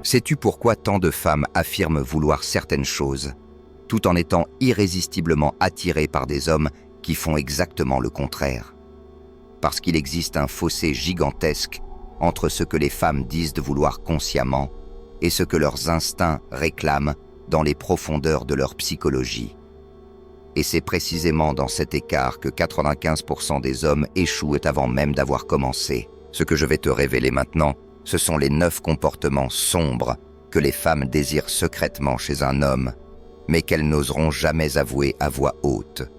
Sais-tu pourquoi tant de femmes affirment vouloir certaines choses, tout en étant irrésistiblement attirées par des hommes qui font exactement le contraire? Parce qu'il existe un fossé gigantesque entre ce que les femmes disent de vouloir consciemment et ce que leurs instincts réclament dans les profondeurs de leur psychologie. Et c'est précisément dans cet écart que 95% des hommes échouent avant même d'avoir commencé. Ce que je vais te révéler maintenant, ce sont les 9 comportements sombres que les femmes désirent secrètement chez un homme, mais qu'elles n'oseront jamais avouer à voix haute.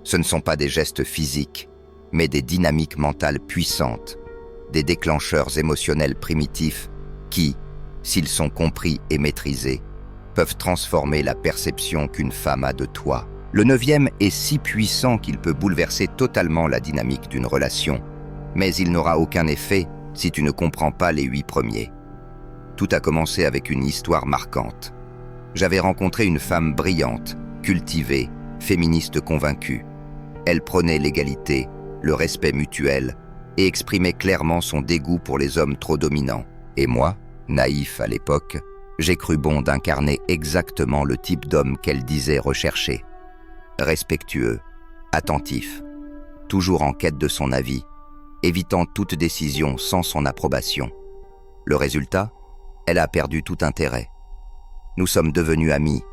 Ce ne sont pas des gestes physiques, mais des dynamiques mentales puissantes, des déclencheurs émotionnels primitifs qui, s'ils sont compris et maîtrisés, peuvent transformer la perception qu'une femme a de toi. Le 9e est si puissant qu'il peut bouleverser totalement la dynamique d'une relation, mais il n'aura aucun effet si tu ne comprends pas les 8 premiers. Tout a commencé avec une histoire marquante. J'avais rencontré une femme brillante, cultivée, féministe convaincue. Elle prônait l'égalité, le respect mutuel et exprimait clairement son dégoût pour les hommes trop dominants. Et moi, naïf à l'époque, j'ai cru bon d'incarner exactement le type d'homme qu'elle disait rechercher. Respectueux, attentif, toujours en quête de son avis, évitant toute décision sans son approbation. Le résultat, elle a perdu tout intérêt. Nous sommes devenus amis,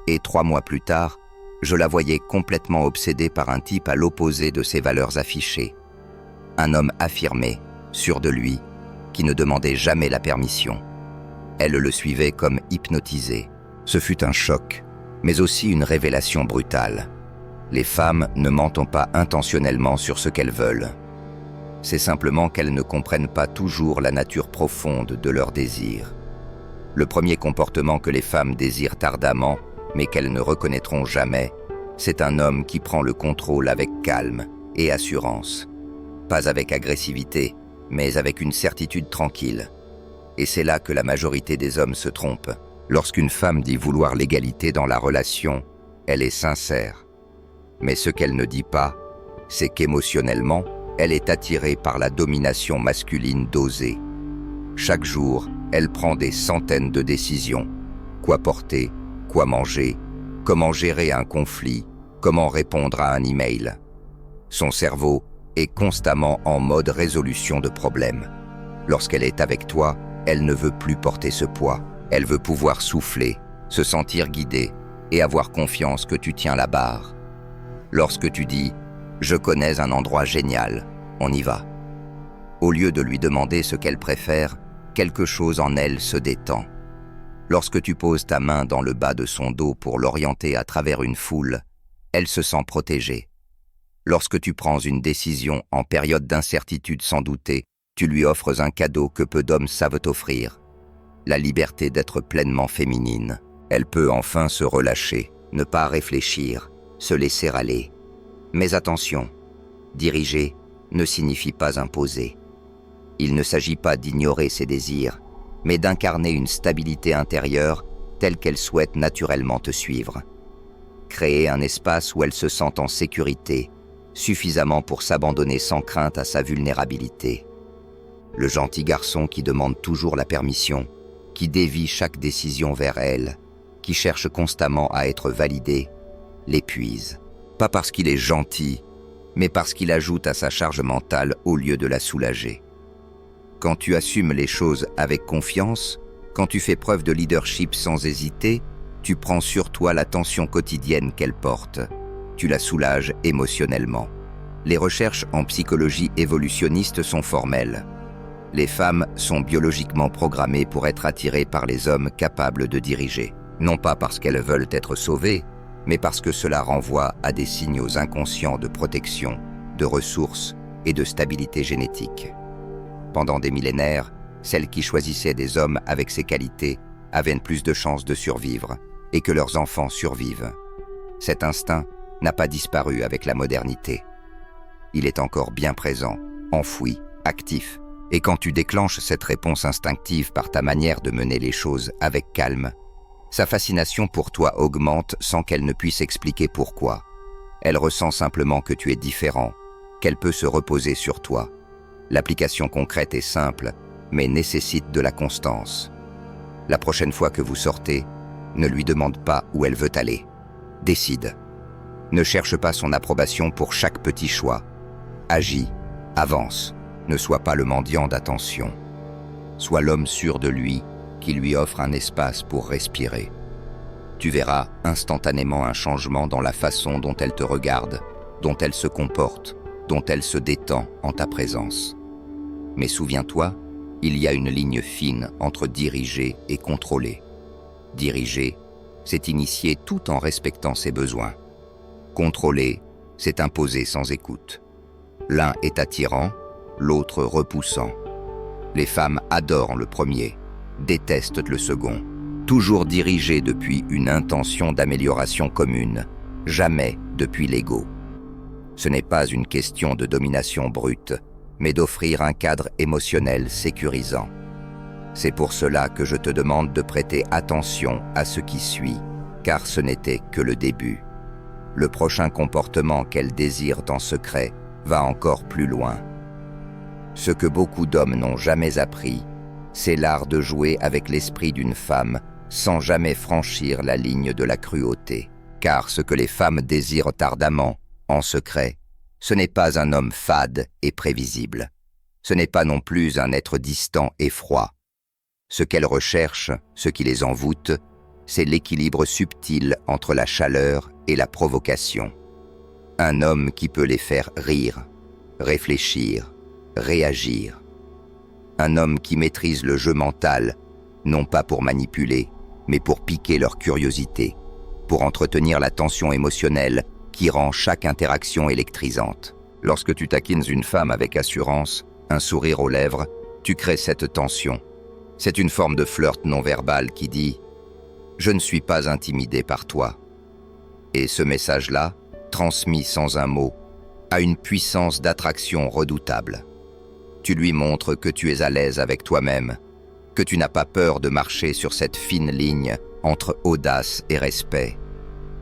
et 3 mois plus tard, je la voyais complètement obsédée par un type à l'opposé de ses valeurs affichées. Un homme affirmé, sûr de lui, qui ne demandait jamais la permission. Elle le suivait comme hypnotisée. Ce fut un choc, mais aussi une révélation brutale. Les femmes ne mentent pas intentionnellement sur ce qu'elles veulent. C'est simplement qu'elles ne comprennent pas toujours la nature profonde de leurs désirs. Le premier comportement que les femmes désirent ardemment, mais qu'elles ne reconnaîtront jamais, c'est un homme qui prend le contrôle avec calme et assurance. Pas avec agressivité, mais avec une certitude tranquille. Et c'est là que la majorité des hommes se trompent. Lorsqu'une femme dit vouloir l'égalité dans la relation, elle est sincère. Mais ce qu'elle ne dit pas, c'est qu'émotionnellement, elle est attirée par la domination masculine dosée. Chaque jour, elle prend des centaines de décisions. Quoi porter, quoi manger, comment gérer un conflit, comment répondre à un email. Son cerveau est constamment en mode résolution de problèmes. Lorsqu'elle est avec toi, elle ne veut plus porter ce poids. Elle veut pouvoir souffler, se sentir guidée et avoir confiance que tu tiens la barre. Lorsque tu dis « Je connais un endroit génial, on y va ». Au lieu de lui demander ce qu'elle préfère, quelque chose en elle se détend. Lorsque tu poses ta main dans le bas de son dos pour l'orienter à travers une foule, elle se sent protégée. Lorsque tu prends une décision en période d'incertitude sans douter, tu lui offres un cadeau que peu d'hommes savent offrir, la liberté d'être pleinement féminine. Elle peut enfin se relâcher, ne pas réfléchir, se laisser aller. Mais attention, diriger ne signifie pas imposer. Il ne s'agit pas d'ignorer ses désirs, mais d'incarner une stabilité intérieure telle qu'elle souhaite naturellement te suivre. Créer un espace où elle se sente en sécurité, suffisamment pour s'abandonner sans crainte à sa vulnérabilité. Le gentil garçon qui demande toujours la permission, qui dévie chaque décision vers elle, qui cherche constamment à être validé, l'épuise. Pas parce qu'il est gentil, mais parce qu'il ajoute à sa charge mentale au lieu de la soulager. Quand tu assumes les choses avec confiance, quand tu fais preuve de leadership sans hésiter, tu prends sur toi la tension quotidienne qu'elle porte. Tu la soulages émotionnellement. Les recherches en psychologie évolutionniste sont formelles. Les femmes sont biologiquement programmées pour être attirées par les hommes capables de diriger. Non pas parce qu'elles veulent être sauvées, mais parce que cela renvoie à des signaux inconscients de protection, de ressources et de stabilité génétique. Pendant des millénaires, celles qui choisissaient des hommes avec ces qualités avaient plus de chances de survivre et que leurs enfants survivent. Cet instinct n'a pas disparu avec la modernité. Il est encore bien présent, enfoui, actif. Et quand tu déclenches cette réponse instinctive par ta manière de mener les choses avec calme, sa fascination pour toi augmente sans qu'elle ne puisse expliquer pourquoi. Elle ressent simplement que tu es différent, qu'elle peut se reposer sur toi. L'application concrète est simple, mais nécessite de la constance. La prochaine fois que vous sortez, ne lui demande pas où elle veut aller. Décide. Ne cherche pas son approbation pour chaque petit choix. Agis, avance, ne sois pas le mendiant d'attention. Sois l'homme sûr de lui qui lui offre un espace pour respirer. Tu verras instantanément un changement dans la façon dont elle te regarde, dont elle se comporte, dont elle se détend en ta présence. Mais souviens-toi, il y a une ligne fine entre diriger et contrôler. Diriger, c'est initier tout en respectant ses besoins. Contrôler, c'est imposer sans écoute. L'un est attirant, l'autre repoussant. Les femmes adorent le premier, détestent le second. Toujours dirigé depuis une intention d'amélioration commune, jamais depuis l'ego. Ce n'est pas une question de domination brute, mais d'offrir un cadre émotionnel sécurisant. C'est pour cela que je te demande de prêter attention à ce qui suit, car ce n'était que le début. Le prochain comportement qu'elle désire en secret va encore plus loin. Ce que beaucoup d'hommes n'ont jamais appris, c'est l'art de jouer avec l'esprit d'une femme sans jamais franchir la ligne de la cruauté. Car ce que les femmes désirent ardemment, en secret, ce n'est pas un homme fade et prévisible. Ce n'est pas non plus un être distant et froid. Ce qu'elles recherchent, ce qui les envoûte, c'est l'équilibre subtil entre la chaleur et la provocation. Un homme qui peut les faire rire, réfléchir, réagir. Un homme qui maîtrise le jeu mental, non pas pour manipuler, mais pour piquer leur curiosité, pour entretenir la tension émotionnelle qui rend chaque interaction électrisante. Lorsque tu taquines une femme avec assurance, un sourire aux lèvres, tu crées cette tension. C'est une forme de flirt non-verbal qui dit « Je ne suis pas intimidé par toi ». Et ce message-là, transmis sans un mot, a une puissance d'attraction redoutable. Tu lui montres que tu es à l'aise avec toi-même, que tu n'as pas peur de marcher sur cette fine ligne entre audace et respect.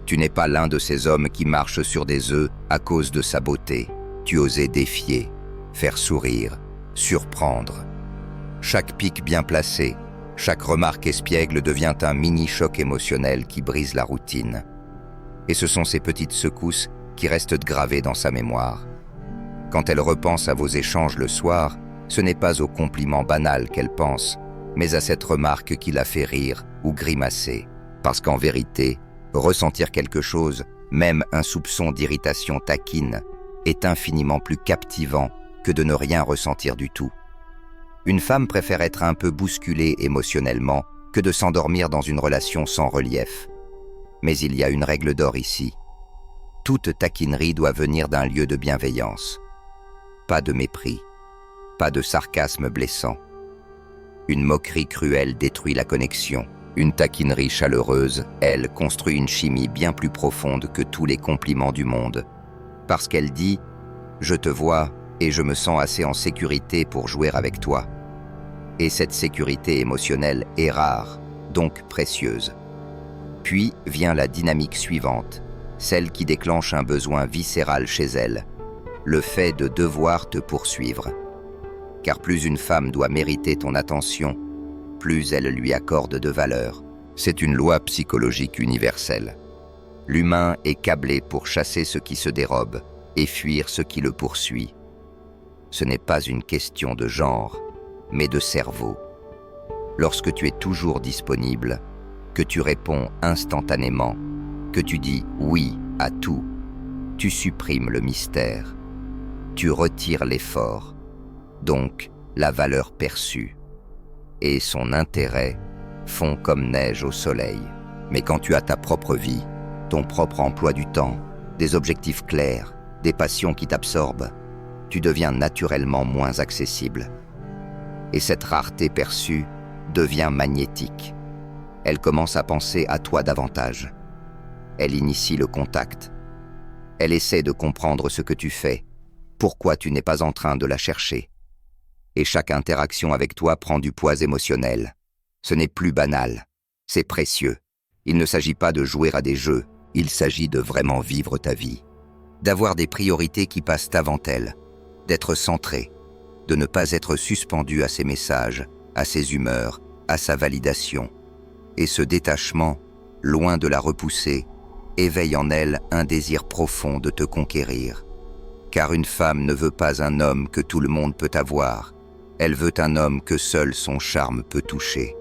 Tu n'es pas l'un de ces hommes qui marchent sur des œufs à cause de sa beauté. Tu osais défier, faire sourire, surprendre. Chaque pic bien placé, chaque remarque espiègle devient un mini-choc émotionnel qui brise la routine. Et ce sont ces petites secousses qui restent gravées dans sa mémoire. Quand elle repense à vos échanges le soir, ce n'est pas au compliment banal qu'elle pense, mais à cette remarque qui la fait rire ou grimacer. Parce qu'en vérité, ressentir quelque chose, même un soupçon d'irritation taquine, est infiniment plus captivant que de ne rien ressentir du tout. Une femme préfère être un peu bousculée émotionnellement que de s'endormir dans une relation sans relief. Mais il y a une règle d'or ici. Toute taquinerie doit venir d'un lieu de bienveillance. Pas de mépris, pas de sarcasme blessant. Une moquerie cruelle détruit la connexion. Une taquinerie chaleureuse, elle, construit une chimie bien plus profonde que tous les compliments du monde. Parce qu'elle dit « Je te vois et je me sens assez en sécurité pour jouer avec toi ». Et cette sécurité émotionnelle est rare, donc précieuse. Puis vient la dynamique suivante, celle qui déclenche un besoin viscéral chez elle, le fait de devoir te poursuivre. Car plus une femme doit mériter ton attention, plus elle lui accorde de valeur. C'est une loi psychologique universelle. L'humain est câblé pour chasser ce qui se dérobe et fuir ce qui le poursuit. Ce n'est pas une question de genre, mais de cerveau. Lorsque tu es toujours disponible, que tu réponds instantanément, que tu dis oui à tout, tu supprimes le mystère, tu retires l'effort, donc la valeur perçue, et son intérêt fond comme neige au soleil. Mais quand tu as ta propre vie, ton propre emploi du temps, des objectifs clairs, des passions qui t'absorbent, tu deviens naturellement moins accessible. Et cette rareté perçue devient magnétique. Elle commence à penser à toi davantage. Elle initie le contact. Elle essaie de comprendre ce que tu fais, pourquoi tu n'es pas en train de la chercher. Et chaque interaction avec toi prend du poids émotionnel. Ce n'est plus banal, c'est précieux. Il ne s'agit pas de jouer à des jeux, il s'agit de vraiment vivre ta vie. D'avoir des priorités qui passent avant elle, d'être centré, de ne pas être suspendu à ses messages, à ses humeurs, à sa validation. Et ce détachement, loin de la repousser, éveille en elle un désir profond de te conquérir. Car une femme ne veut pas un homme que tout le monde peut avoir, elle veut un homme que seul son charme peut toucher.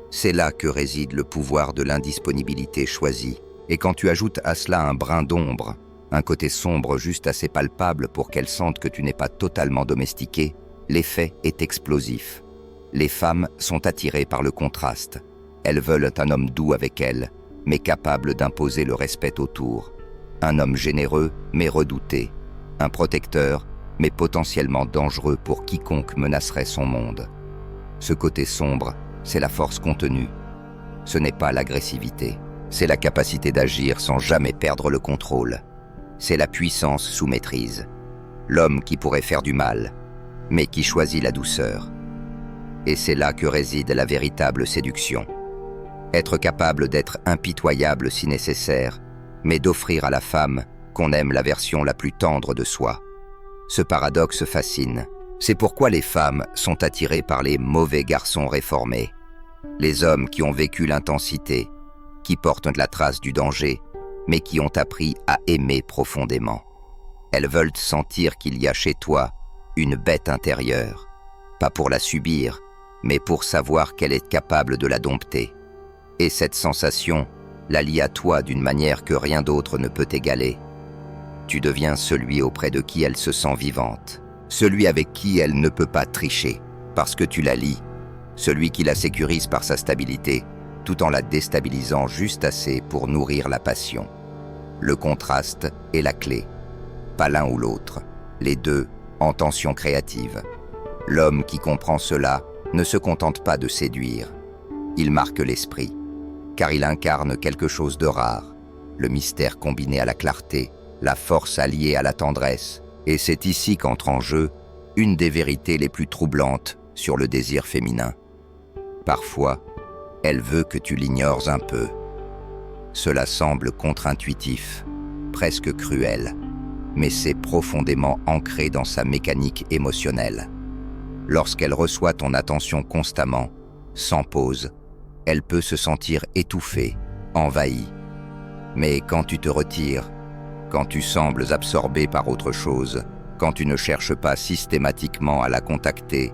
C'est là que réside le pouvoir de l'indisponibilité choisie. Et quand tu ajoutes à cela un brin d'ombre, un côté sombre juste assez palpable pour qu'elle sente que tu n'es pas totalement domestiqué, l'effet est explosif. Les femmes sont attirées par le contraste. Elles veulent un homme doux avec elles, mais capable d'imposer le respect autour. Un homme généreux, mais redouté. Un protecteur, mais potentiellement dangereux pour quiconque menacerait son monde. Ce côté sombre, c'est la force contenue. Ce n'est pas l'agressivité. C'est la capacité d'agir sans jamais perdre le contrôle. C'est la puissance sous maîtrise. L'homme qui pourrait faire du mal, mais qui choisit la douceur. Et c'est là que réside la véritable séduction. Être capable d'être impitoyable si nécessaire, mais d'offrir à la femme qu'on aime la version la plus tendre de soi. Ce paradoxe fascine. C'est pourquoi les femmes sont attirées par les mauvais garçons réformés. Les hommes qui ont vécu l'intensité, qui portent la trace du danger, mais qui ont appris à aimer profondément. Elles veulent sentir qu'il y a chez toi une bête intérieure, pas pour la subir, mais pour savoir qu'elle est capable de la dompter. Et cette sensation la lie à toi d'une manière que rien d'autre ne peut égaler. Tu deviens celui auprès de qui elle se sent vivante, celui avec qui elle ne peut pas tricher, parce que tu la lies, celui qui la sécurise par sa stabilité, tout en la déstabilisant juste assez pour nourrir la passion. Le contraste est la clé, pas l'un ou l'autre, les deux en tension créative. L'homme qui comprend cela ne se contente pas de séduire, il marque l'esprit, car il incarne quelque chose de rare, le mystère combiné à la clarté, la force alliée à la tendresse, et c'est ici qu'entre en jeu une des vérités les plus troublantes sur le désir féminin. Parfois, elle veut que tu l'ignores un peu. Cela semble contre-intuitif, presque cruel, mais c'est profondément ancré dans sa mécanique émotionnelle. Lorsqu'elle reçoit ton attention constamment, sans pause, elle peut se sentir étouffée, envahie. Mais quand tu te retires, quand tu sembles absorbé par autre chose, quand tu ne cherches pas systématiquement à la contacter,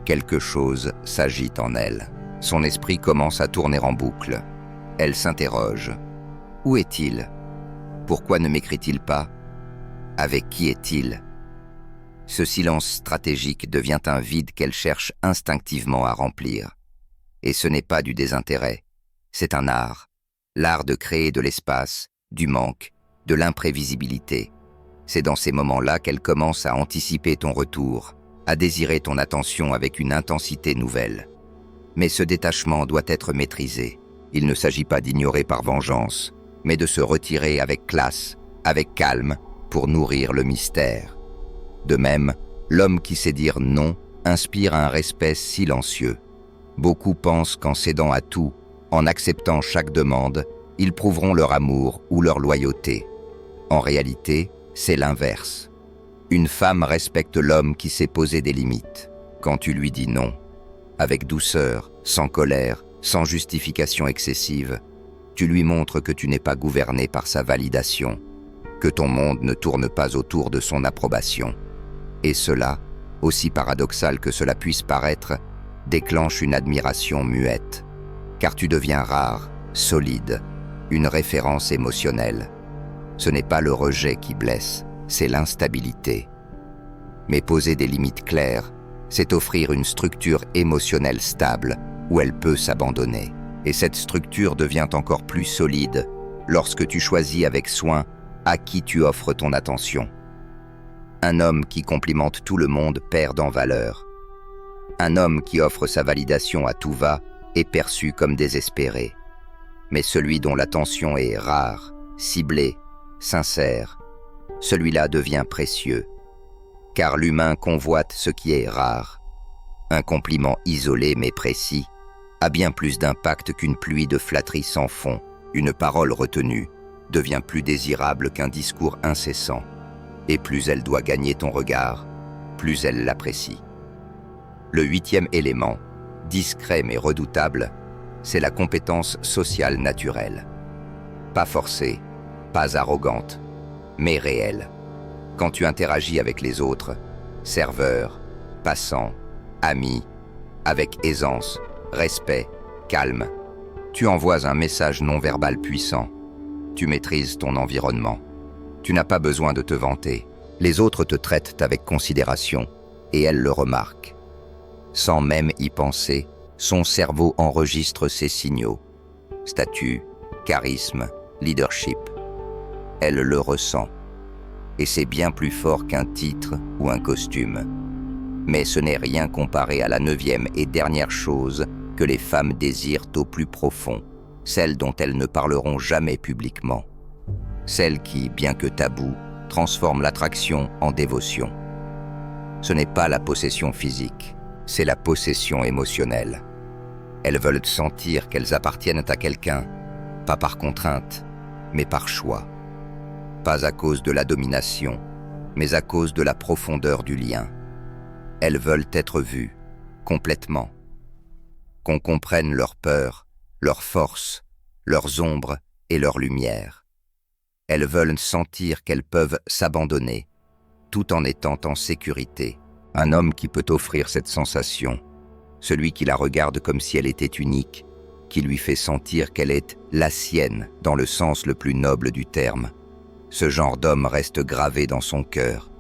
quelque chose s'agite en elle. Son esprit commence à tourner en boucle. Elle s'interroge. Où est-il? Pourquoi ne m'écrit-il pas? Avec qui est-il? Ce silence stratégique devient un vide qu'elle cherche instinctivement à remplir. Et ce n'est pas du désintérêt, c'est un art. L'art de créer de l'espace, du manque, de l'imprévisibilité. C'est dans ces moments-là qu'elle commence à anticiper ton retour, à désirer ton attention avec une intensité nouvelle. Mais ce détachement doit être maîtrisé. Il ne s'agit pas d'ignorer par vengeance, mais de se retirer avec classe, avec calme, pour nourrir le mystère. De même, l'homme qui sait dire non inspire un respect silencieux. Beaucoup pensent qu'en cédant à tout, en acceptant chaque demande, ils prouveront leur amour ou leur loyauté. En réalité, c'est l'inverse. Une femme respecte l'homme qui sait poser des limites. Quand tu lui dis non, avec douceur, sans colère, sans justification excessive, tu lui montres que tu n'es pas gouverné par sa validation, que ton monde ne tourne pas autour de son approbation. Et cela, aussi paradoxal que cela puisse paraître, déclenche une admiration muette, car tu deviens rare, solide, une référence émotionnelle. Ce n'est pas le rejet qui blesse, c'est l'instabilité. Mais poser des limites claires, c'est offrir une structure émotionnelle stable où elle peut s'abandonner. Et cette structure devient encore plus solide lorsque tu choisis avec soin à qui tu offres ton attention. Un homme qui complimente tout le monde perd en valeur. Un homme qui offre sa validation à tout va est perçu comme désespéré. Mais celui dont l'attention est rare, ciblée, sincère, celui-là devient précieux. Car l'humain convoite ce qui est rare. Un compliment isolé mais précis a bien plus d'impact qu'une pluie de flatteries sans fond. Une parole retenue devient plus désirable qu'un discours incessant. Et plus elle doit gagner ton regard, plus elle l'apprécie. Le 8e élément, discret mais redoutable, c'est la compétence sociale naturelle. Pas forcée, pas arrogante, mais réelle. Quand tu interagis avec les autres, serveurs, passants, amis, avec aisance, respect, calme, tu envoies un message non-verbal puissant. Tu maîtrises ton environnement. Tu n'as pas besoin de te vanter. Les autres te traitent avec considération et elles le remarquent. Sans même y penser, son cerveau enregistre ces signaux. Statut, charisme, leadership. Elle le ressent. Et c'est bien plus fort qu'un titre ou un costume. Mais ce n'est rien comparé à la 9e et dernière chose que les femmes désirent au plus profond, celle dont elles ne parleront jamais publiquement. Celle qui, bien que taboue, transforme l'attraction en dévotion. Ce n'est pas la possession physique, c'est la possession émotionnelle. Elles veulent sentir qu'elles appartiennent à quelqu'un, pas par contrainte, mais par choix. Pas à cause de la domination, mais à cause de la profondeur du lien. Elles veulent être vues, complètement. Qu'on comprenne leurs peurs, leurs forces, leurs ombres et leurs lumières. Elles veulent sentir qu'elles peuvent s'abandonner, tout en étant en sécurité. Un homme qui peut offrir cette sensation, celui qui la regarde comme si elle était unique, qui lui fait sentir qu'elle est la sienne dans le sens le plus noble du terme. Ce genre d'homme reste gravé dans son cœur.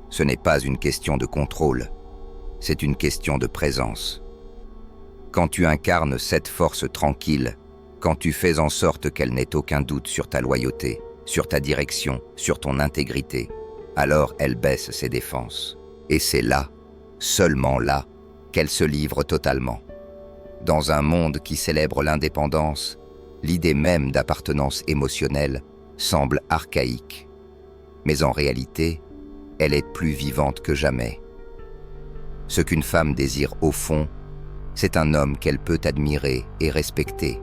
Ce n'est pas une question de contrôle, c'est une question de présence. Quand tu incarnes cette force tranquille, quand tu fais en sorte qu'elle n'ait aucun doute sur ta loyauté, sur ta direction, sur ton intégrité, alors elle baisse ses défenses. Et c'est là, seulement là, qu'elle se livre totalement. Dans un monde qui célèbre l'indépendance, l'idée même d'appartenance émotionnelle semble archaïque. Mais en réalité, elle est plus vivante que jamais. Ce qu'une femme désire au fond, c'est un homme qu'elle peut admirer et respecter,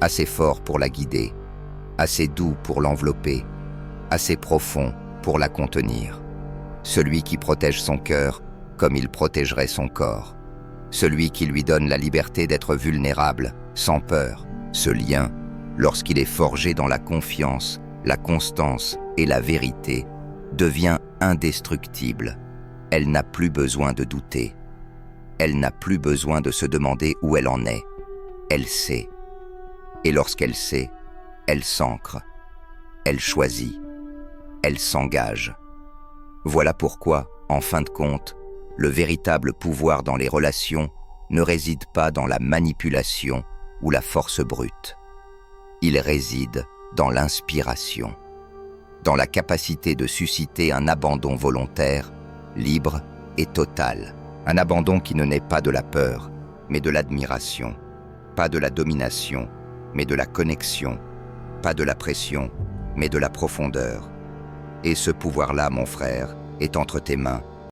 assez fort pour la guider, assez doux pour l'envelopper, assez profond pour la contenir. Celui qui protège son cœur comme il protégerait son corps. Celui qui lui donne la liberté d'être vulnérable, sans peur. Ce lien, lorsqu'il est forgé dans la confiance, la constance et la vérité, devient indestructible. Elle n'a plus besoin de douter. Elle n'a plus besoin de se demander où elle en est. Elle sait. Et lorsqu'elle sait, elle s'ancre. Elle choisit. Elle s'engage. Voilà pourquoi, en fin de compte, le véritable pouvoir dans les relations ne réside pas dans la manipulation ou la force brute. Il réside dans l'inspiration, dans la capacité de susciter un abandon volontaire, libre et total. Un abandon qui ne naît pas de la peur, mais de l'admiration, pas de la domination, mais de la connexion, pas de la pression, mais de la profondeur. Et ce pouvoir-là, mon frère, est entre tes mains,